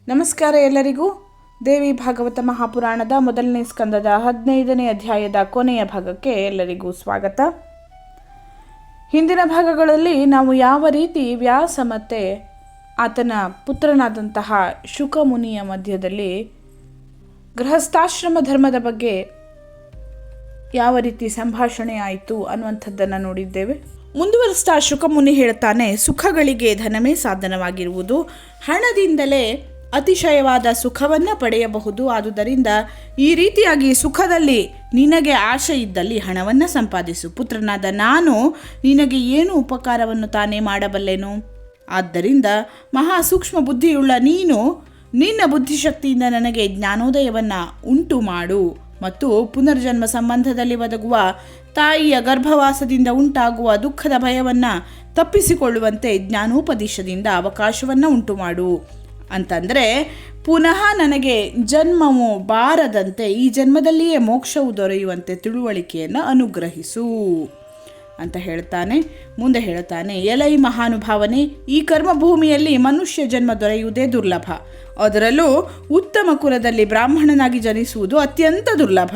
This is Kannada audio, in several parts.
ನಮಸ್ಕಾರ ಎಲ್ಲರಿಗೂ. ದೇವಿ ಭಾಗವತ ಮಹಾಪುರಾಣದ ಮೊದಲನೇ ಸ್ಕಂದದ 15ನೇ ಅಧ್ಯಾಯದ ಕೊನೆಯ ಭಾಗಕ್ಕೆ ಎಲ್ಲರಿಗೂ ಸ್ವಾಗತ. ಹಿಂದಿನ ಭಾಗಗಳಲ್ಲಿ ನಾವು ಯಾವ ರೀತಿ ವ್ಯಾಸ ಮತ್ತು ಆತನ ಪುತ್ರನಾದಂತಹ ಶುಕ ಮುನಿಯ ಮಧ್ಯದಲ್ಲಿ ಗೃಹಸ್ಥಾಶ್ರಮ ಧರ್ಮದ ಬಗ್ಗೆ ಯಾವ ರೀತಿ ಸಂಭಾಷಣೆ ಆಯಿತು ಅನ್ನುವಂಥದ್ದನ್ನು ನೋಡಿದ್ದೇವೆ. ಮುಂದುವರಿಸ್ತಾ ಶುಕಮುನಿ ಹೇಳ್ತಾನೆ, ಸುಖಗಳಿಗೆ ಧನವೇ ಸಾಧನವಾಗಿರುವುದು, ಹಣದಿಂದಲೇ ಅತಿಶಯವಾದ ಸುಖವನ್ನು ಪಡೆಯಬಹುದು. ಆದುದರಿಂದ ಈ ರೀತಿಯಾಗಿ ಸುಖದಲ್ಲಿ ನಿನಗೆ ಆಶೆ ಇದ್ದಲ್ಲಿ ಹಣವನ್ನು ಸಂಪಾದಿಸು. ಪುತ್ರನಾದ ನಾನು ನಿನಗೆ ಏನು ಉಪಕಾರವನ್ನು ತಾನೇ ಮಾಡಬಲ್ಲೆನು? ಆದ್ದರಿಂದ ಮಹಾ ಸೂಕ್ಷ್ಮ ಬುದ್ಧಿಯುಳ್ಳ ನೀನು ನಿನ್ನ ಬುದ್ಧಿಶಕ್ತಿಯಿಂದ ನನಗೆ ಜ್ಞಾನೋದಯವನ್ನು ಉಂಟು ಮಾಡು ಮತ್ತು ಪುನರ್ಜನ್ಮ ಸಂಬಂಧದಲ್ಲಿ ಒದಗುವ ತಾಯಿಯ ಗರ್ಭವಾಸದಿಂದ ಉಂಟಾಗುವ ದುಃಖದ ಭಯವನ್ನು ತಪ್ಪಿಸಿಕೊಳ್ಳುವಂತೆ ಜ್ಞಾನೋಪದೇಶದಿಂದ ಅವಕಾಶವನ್ನು ಉಂಟು ಮಾಡು. ಅಂತಂದರೆ ಪುನಃ ನನಗೆ ಜನ್ಮವು ಬಾರದಂತೆ ಈ ಜನ್ಮದಲ್ಲಿಯೇ ಮೋಕ್ಷವು ದೊರೆಯುವಂತೆ ತಿಳುವಳಿಕೆಯನ್ನು ಅನುಗ್ರಹಿಸು ಅಂತ ಹೇಳ್ತಾನೆ. ಮುಂದೆ ಹೇಳ್ತಾನೆ, ಎಲೈ ಮಹಾನುಭಾವನೆ, ಈ ಕರ್ಮಭೂಮಿಯಲ್ಲಿ ಮನುಷ್ಯ ಜನ್ಮ ದೊರೆಯುವುದೇ ದುರ್ಲಭ. ಅದರಲ್ಲೂ ಉತ್ತಮ ಕುಲದಲ್ಲಿ ಬ್ರಾಹ್ಮಣನಾಗಿ ಜನಿಸುವುದು ಅತ್ಯಂತ ದುರ್ಲಭ.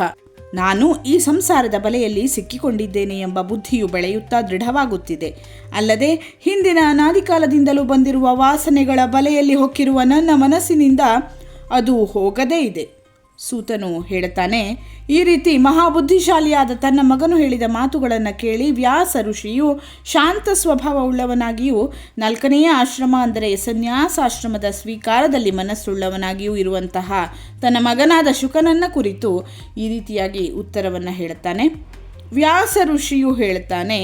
ನಾನು ಈ ಸಂಸಾರದ ಬಲೆಯಲ್ಲಿ ಸಿಕ್ಕಿಕೊಂಡಿದ್ದೇನೆ ಎಂಬ ಬುದ್ಧಿಯು ಬೆಳೆಯುತ್ತಾ ದೃಢವಾಗುತ್ತಿದೆ. ಅಲ್ಲದೆ ಹಿಂದಿನ ಅನಾದಿಕಾಲದಿಂದಲೂ ಬಂದಿರುವ ವಾಸನೆಗಳ ಬಲೆಯಲ್ಲಿ ಹೊಕ್ಕಿರುವ ನನ್ನ ಮನಸ್ಸಿನಿಂದ ಅದು ಹೋಗದೇ ಇದೆ. ಸೂತನು ಹೇಳುತ್ತಾನೆ, ಈ ರೀತಿ ಮಹಾಬುದ್ಧಿಶಾಲಿಯಾದ ತನ್ನ ಮಗನು ಹೇಳಿದ ಮಾತುಗಳನ್ನು ಕೇಳಿ ವ್ಯಾಸ ಋಷಿಯು ಶಾಂತ ಸ್ವಭಾವವುಳ್ಳವನಾಗಿಯೂ 4ನೆಯ ಆಶ್ರಮ ಅಂದರೆ ಸನ್ಯಾಸಾಶ್ರಮದ ಸ್ವೀಕಾರದಲ್ಲಿ ಮನಸ್ಸುಳ್ಳವನಾಗಿಯೂ ಇರುವಂತಹ ತನ್ನ ಮಗನಾದ ಶುಕನನ್ನ ಕುರಿತು ಈ ರೀತಿಯಾಗಿ ಉತ್ತರವನ್ನು ಹೇಳುತ್ತಾನೆ. ವ್ಯಾಸ ಋಷಿಯು ಹೇಳುತ್ತಾನೆ,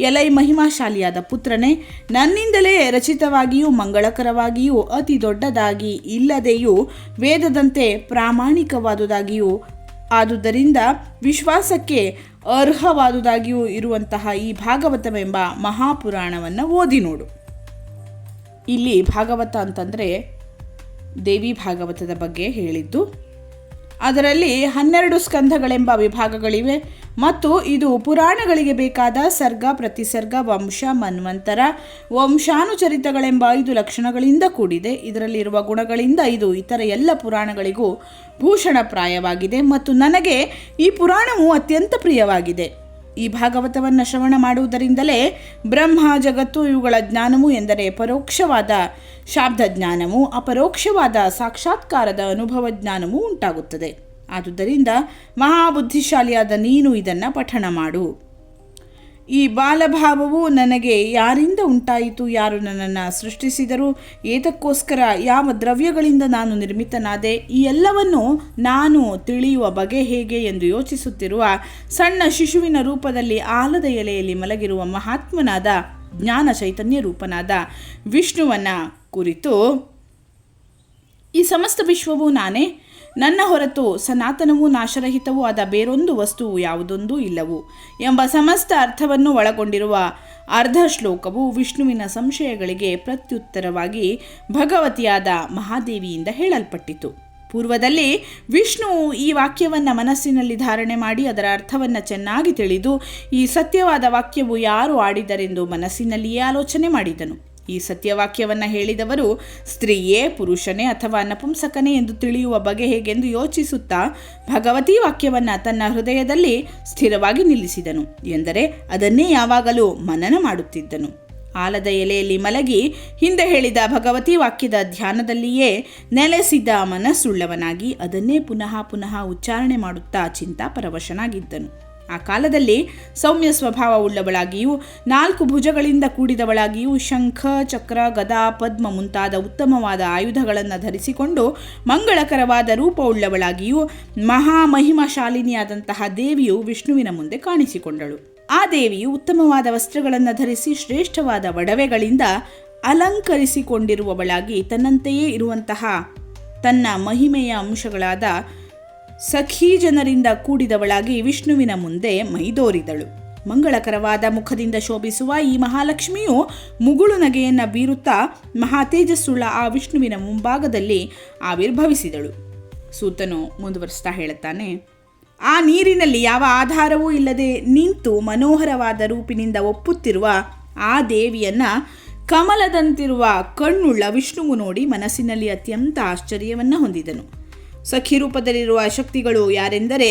ಎಲೈ ಮಹಿಮಾಶಾಲಿಯಾದ ಪುತ್ರನೇ, ನನ್ನಿಂದಲೇ ರಚಿತವಾಗಿಯೂ ಮಂಗಳಕರವಾಗಿಯೂ ಅತಿ ದೊಡ್ಡದಾಗಿ ಇಲ್ಲದೆಯೂ ವೇದದಂತೆ ಪ್ರಾಮಾಣಿಕವಾದುದಾಗಿಯೂ ಆದುದರಿಂದ ವಿಶ್ವಾಸಕ್ಕೆ ಅರ್ಹವಾದುದಾಗಿಯೂ ಇರುವಂತಹ ಈ ಭಾಗವತವೆಂಬ ಮಹಾಪುರಾಣವನ್ನು ಓದಿ ನೋಡು. ಇಲ್ಲಿ ಭಾಗವತ ಅಂತಂದರೆ ದೇವಿ ಭಾಗವತದ ಬಗ್ಗೆ ಹೇಳಿದ್ದು. ಅದರಲ್ಲಿ 12 ಸ್ಕಂಧಗಳೆಂಬ ವಿಭಾಗಗಳಿವೆ ಮತ್ತು ಇದು ಪುರಾಣಗಳಿಗೆ ಬೇಕಾದ ಸರ್ಗ, ಪ್ರತಿಸರ್ಗ, ವಂಶ, ಮನ್ವಂತರ, ವಂಶಾನುಚರಿತಗಳೆಂಬ 5 ಲಕ್ಷಣಗಳಿಂದ ಕೂಡಿದೆ. ಇದರಲ್ಲಿರುವ ಗುಣಗಳಿಂದ ಇದು ಇತರ ಎಲ್ಲ ಪುರಾಣಗಳಿಗೂ ಭೂಷಣಪ್ರಾಯವಾಗಿದೆ ಮತ್ತು ನನಗೆ ಈ ಪುರಾಣವು ಅತ್ಯಂತ ಪ್ರಿಯವಾಗಿದೆ. ಈ ಭಾಗವತವನ್ನು ಶ್ರವಣ ಮಾಡುವುದರಿಂದಲೇ ಬ್ರಹ್ಮ, ಜಗತ್ತು ಇವುಗಳ ಜ್ಞಾನವು ಎಂದರೆ ಪರೋಕ್ಷವಾದ ಶಾಬ್ದ ಜ್ಞಾನವು, ಅಪರೋಕ್ಷವಾದ ಸಾಕ್ಷಾತ್ಕಾರದ ಅನುಭವ ಜ್ಞಾನವೂ ಉಂಟಾಗುತ್ತದೆ. ಆದುದರಿಂದ ಮಹಾಬುದ್ಧಿಶಾಲಿಯಾದ ನೀನು ಇದನ್ನು ಪಠಣ ಮಾಡು. ಈ ಬಾಲಭಾವವು ನನಗೆ ಯಾರಿಂದ ಉಂಟಾಯಿತು? ಯಾರು ನನ್ನನ್ನು ಸೃಷ್ಟಿಸಿದರು? ಏತಕ್ಕೋಸ್ಕರ ಯಾವ ದ್ರವ್ಯಗಳಿಂದ ನಾನು ನಿರ್ಮಿತನಾದೆ? ಈ ಎಲ್ಲವನ್ನು ನಾನು ತಿಳಿಯುವ ಬಗೆ ಹೇಗೆ ಎಂದು ಯೋಚಿಸುತ್ತಿರುವ ಸಣ್ಣ ಶಿಶುವಿನ ರೂಪದಲ್ಲಿ ಆಲದ ಎಲೆಯಲ್ಲಿ ಮಲಗಿರುವ ಮಹಾತ್ಮನಾದ ಜ್ಞಾನ ಚೈತನ್ಯ ರೂಪನಾದ ವಿಷ್ಣುವನ್ನ ಕುರಿತು, ಈ ಸಮಸ್ತ ವಿಶ್ವವು ನಾನೇ, ನನ್ನ ಹೊರತು ಸನಾತನವೂ ನಾಶರಹಿತವೂ ಆದ ಬೇರೊಂದು ವಸ್ತುವು ಯಾವುದೊಂದೂ ಇಲ್ಲವು ಎಂಬ ಸಮಸ್ತ ಅರ್ಥವನ್ನು ಒಳಗೊಂಡಿರುವ ಅರ್ಧ ಶ್ಲೋಕವು ವಿಷ್ಣುವಿನ ಸಂಶಯಗಳಿಗೆ ಪ್ರತ್ಯುತ್ತರವಾಗಿ ಭಗವತಿಯಾದ ಮಹಾದೇವಿಯಿಂದ ಹೇಳಲ್ಪಟ್ಟಿತು. ಪೂರ್ವದಲ್ಲಿ ವಿಷ್ಣುವು ಈ ವಾಕ್ಯವನ್ನು ಮನಸ್ಸಿನಲ್ಲಿ ಧಾರಣೆ ಮಾಡಿ ಅದರ ಅರ್ಥವನ್ನು ಚೆನ್ನಾಗಿ ತಿಳಿದು ಈ ಸತ್ಯವಾದ ವಾಕ್ಯವು ಯಾರು ಆಡಿದರೆಂದು ಮನಸ್ಸಿನಲ್ಲಿಯೇ ಆಲೋಚನೆ ಮಾಡಿದನು. ಈ ಸತ್ಯವಾಕ್ಯವನ್ನು ಹೇಳಿದವರು ಸ್ತ್ರೀಯೇ, ಪುರುಷನೇ ಅಥವಾ ನಪುಂಸಕನೇ ಎಂದು ತಿಳಿಯುವ ಬಗೆ ಹೇಗೆಂದು ಯೋಚಿಸುತ್ತಾ ಭಗವತಿ ವಾಕ್ಯವನ್ನು ತನ್ನ ಹೃದಯದಲ್ಲಿ ಸ್ಥಿರವಾಗಿ ನಿಲ್ಲಿಸಿದನು. ಎಂದರೆ ಅದನ್ನೇ ಯಾವಾಗಲೂ ಮನನ ಮಾಡುತ್ತಿದ್ದನು. ಆಲದ ಎಲೆಯಲ್ಲಿ ಮಲಗಿ ಹಿಂದೆ ಹೇಳಿದ ಭಗವತಿ ವಾಕ್ಯದ ಧ್ಯಾನದಲ್ಲಿಯೇ ನೆಲೆಸಿದ ಮನಸ್ಸುಳ್ಳವನಾಗಿ ಅದನ್ನೇ ಪುನಃ ಪುನಃ ಉಚ್ಚಾರಣೆ ಮಾಡುತ್ತಾ ಚಿಂತಾಪರವಶನಾಗಿದ್ದನು. ಆ ಕಾಲದಲ್ಲಿ ಸೌಮ್ಯ ಸ್ವಭಾವವುಳ್ಳವಳಾಗಿಯೂ 4 ಭುಜಗಳಿಂದ ಕೂಡಿದವಳಾಗಿಯೂ ಶಂಖ, ಚಕ್ರ, ಗದಾ, ಪದ್ಮ ಮುಂತಾದ ಉತ್ತಮವಾದ ಆಯುಧಗಳನ್ನು ಧರಿಸಿಕೊಂಡು ಮಂಗಳಕರವಾದ ರೂಪವುಳ್ಳವಳಾಗಿಯೂ ಮಹಾಮಹಿಮಶಾಲಿನಿಯಾದಂತಹ ದೇವಿಯು ವಿಷ್ಣುವಿನ ಮುಂದೆ ಕಾಣಿಸಿಕೊಂಡಳು. ಆ ದೇವಿಯು ಉತ್ತಮವಾದ ವಸ್ತ್ರಗಳನ್ನು ಧರಿಸಿ ಶ್ರೇಷ್ಠವಾದ ಒಡವೆಗಳಿಂದ ಅಲಂಕರಿಸಿಕೊಂಡಿರುವವಳಾಗಿ ತನ್ನಂತೆಯೇ ಇರುವಂತಹ ತನ್ನ ಮಹಿಮೆಯ ಅಂಶಗಳಾದ ಸಖೀ ಜನರಿಂದ ಕೂಡಿದವಳಾಗಿ ವಿಷ್ಣುವಿನ ಮುಂದೆ ಮೈದೋರಿದಳು. ಮಂಗಳಕರವಾದ ಮುಖದಿಂದ ಶೋಭಿಸುವ ಈ ಮಹಾಲಕ್ಷ್ಮಿಯು ಮುಗುಳು ನಗೆಯನ್ನು ಬೀರುತ್ತಾ ಮಹಾತೇಜಸ್ಸುಳ್ಳ ಆ ವಿಷ್ಣುವಿನ ಮುಂಭಾಗದಲ್ಲಿ ಆವಿರ್ಭವಿಸಿದಳು. ಸೂತನು ಮುಂದುವರಿಸ್ತಾ ಹೇಳುತ್ತಾನೆ, ಆ ನೀರಿನಲ್ಲಿ ಯಾವ ಆಧಾರವೂ ಇಲ್ಲದೆ ನಿಂತು ಮನೋಹರವಾದ ರೂಪಿನಿಂದ ಒಪ್ಪುತ್ತಿರುವ ಆ ದೇವಿಯನ್ನು ಕಮಲದಂತಿರುವ ಕಣ್ಣುಳ್ಳ ವಿಷ್ಣುವು ನೋಡಿ ಮನಸ್ಸಿನಲ್ಲಿ ಅತ್ಯಂತ ಆಶ್ಚರ್ಯವನ್ನು ಹೊಂದಿದನು. ಸಖಿ ರೂಪದಲ್ಲಿರುವ ಶಕ್ತಿಗಳು ಯಾರೆಂದರೆ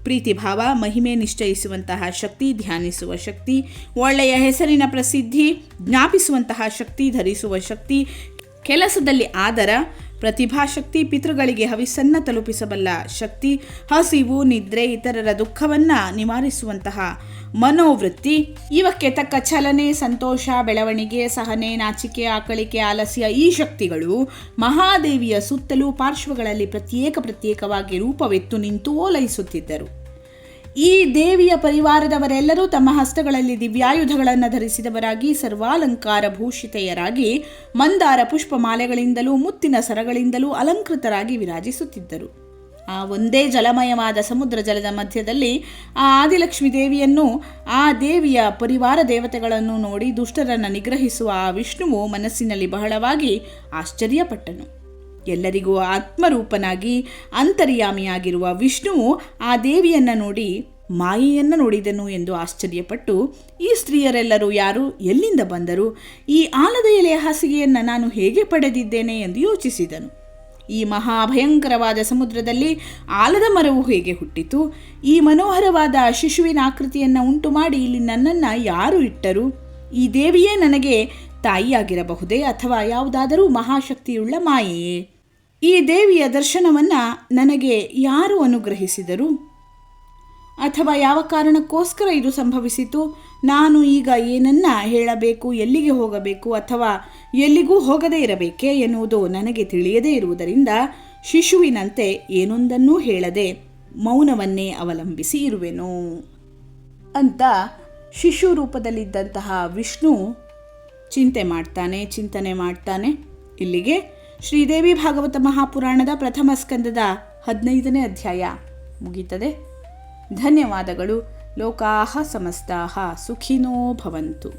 ಪ್ರೀತಿಭಾವ, ಮಹಿಮೆ ನಿಶ್ಚಯಿಸುವಂತಹ ಶಕ್ತಿ, ಧ್ಯಾನಿಸುವ ಶಕ್ತಿ, ಒಳ್ಳೆಯ ಹೆಸರಿನ ಪ್ರಸಿದ್ಧಿ, ಜ್ಞಾಪಿಸುವಂತಹ ಶಕ್ತಿ, ಧರಿಸುವ ಶಕ್ತಿ, ಕೆಲಸದಲ್ಲಿ ಆದರ, ಪ್ರತಿಭಾಶಕ್ತಿ, ಪಿತೃಗಳಿಗೆ ಹವಿಸ್ಸನ್ನು ತಲುಪಿಸಬಲ್ಲ ಶಕ್ತಿ, ಹಸಿವು, ನಿದ್ರೆ, ಇತರರ ದುಃಖವನ್ನು ನಿವಾರಿಸುವಂತಹ ಮನೋವೃತ್ತಿ, ಇವಕ್ಕೆ ತಕ್ಕ ಚಲನೆ, ಸಂತೋಷ, ಬೆಳವಣಿಗೆ, ಸಹನೆ, ನಾಚಿಕೆ, ಆಕಳಿಕೆ, ಆಲಸ್ಯ, ಈ ಶಕ್ತಿಗಳು ಮಹಾದೇವಿಯ ಸುತ್ತಲೂ ಪಾರ್ಶ್ವಗಳಲ್ಲಿ ಪ್ರತ್ಯೇಕವಾಗಿ ರೂಪವೆತ್ತು ನಿಂತು ಓಲೈಸುತ್ತಿದ್ದರು. ಈ ದೇವಿಯ ಪರಿವಾರದವರೆಲ್ಲರೂ ತಮ್ಮ ಹಸ್ತಗಳಲ್ಲಿ ದಿವ್ಯಾಯುಧಗಳನ್ನು ಧರಿಸಿದವರಾಗಿ ಸರ್ವಾಲಂಕಾರ ಭೂಷಿತೆಯರಾಗಿ ಮಂದಾರ ಪುಷ್ಪಮಾಲೆಗಳಿಂದಲೂ ಮುತ್ತಿನ ಸರಗಳಿಂದಲೂ ಅಲಂಕೃತರಾಗಿ ವಿರಾಜಿಸುತ್ತಿದ್ದರು. ಆ ಒಂದೇ ಜಲಮಯವಾದ ಸಮುದ್ರ ಜಲದ ಮಧ್ಯದಲ್ಲಿ ಆ ಆದಿಲಕ್ಷ್ಮೀ ದೇವಿಯನ್ನು, ಆ ದೇವಿಯ ಪರಿವಾರ ದೇವತೆಗಳನ್ನು ನೋಡಿ ದುಷ್ಟರನ್ನು ನಿಗ್ರಹಿಸುವ ಆ ವಿಷ್ಣುವು ಮನಸ್ಸಿನಲ್ಲಿ ಬಹಳವಾಗಿ ಆಶ್ಚರ್ಯಪಟ್ಟನು. ಎಲ್ಲರಿಗೂ ಆತ್ಮರೂಪನಾಗಿ ಅಂತರ್ಯಾಮಿಯಾಗಿರುವ ವಿಷ್ಣುವು ಆ ದೇವಿಯನ್ನು ನೋಡಿ ಮಾಯೆಯನ್ನು ನೋಡಿದನು ಎಂದು ಆಶ್ಚರ್ಯಪಟ್ಟು, ಈ ಸ್ತ್ರೀಯರೆಲ್ಲರೂ ಯಾರು, ಎಲ್ಲಿಂದ ಬಂದರು, ಈ ಆಲದ ಎಲೆಯ ಹಾಸಿಗೆಯನ್ನು ನಾನು ಹೇಗೆ ಪಡೆದಿದ್ದೇನೆ ಎಂದು ಯೋಚಿಸಿದನು. ಈ ಮಹಾಭಯಂಕರವಾದ ಸಮುದ್ರದಲ್ಲಿ ಆಲದ ಮರವು ಹೇಗೆ ಹುಟ್ಟಿತು, ಈ ಮನೋಹರವಾದ ಶಿಶುವಿನ ಆಕೃತಿಯನ್ನು ಉಂಟು ಮಾಡಿ ಇಲ್ಲಿ ನನ್ನನ್ನು ಯಾರು ಇಟ್ಟರು, ಈ ದೇವಿಯೇ ನನಗೆ ತಾಯಿಯಾಗಿರಬಹುದೇ ಅಥವಾ ಯಾವುದಾದರೂ ಮಹಾಶಕ್ತಿಯುಳ್ಳ ಮಾಯೆಯೇ, ಈ ದೇವಿಯ ದರ್ಶನವನ್ನು ನನಗೆ ಯಾರು ಅನುಗ್ರಹಿಸಿದರು, ಅಥವಾ ಯಾವ ಕಾರಣಕ್ಕೋಸ್ಕರ ಇದು ಸಂಭವಿಸಿತು, ನಾನು ಈಗ ಏನನ್ನ ಹೇಳಬೇಕು, ಎಲ್ಲಿಗೆ ಹೋಗಬೇಕು ಅಥವಾ ಎಲ್ಲಿಗೂ ಹೋಗದೇ ಇರಬೇಕೆ ಎನ್ನುವುದು ನನಗೆ ತಿಳಿಯದೇ ಇರುವುದರಿಂದ ಶಿಶುವಿನಂತೆ ಏನೊಂದನ್ನೂ ಹೇಳದೆ ಮೌನವನ್ನೇ ಅವಲಂಬಿಸಿ ಇರುವೆನು ಅಂತ ಶಿಶು ರೂಪದಲ್ಲಿದ್ದಂತಹ ವಿಷ್ಣು ಚಿಂತನೆ ಮಾಡ್ತಾನೆ. ಇಲ್ಲಿಗೆ ಶ್ರೀದೇವಿ ಭಾಗವತ ಮಹಾಪುರಾಣದ ಪ್ರಥಮ ಸ್ಕಂದದ 15ನೇ ಅಧ್ಯಾಯ ಮುಗೀತದೆ. ಧನ್ಯವಾದಗಳು. ಲೋಕಾಃ ಸಮಸ್ತಾಃ ಸುಖಿನೋ ಭವಂತು.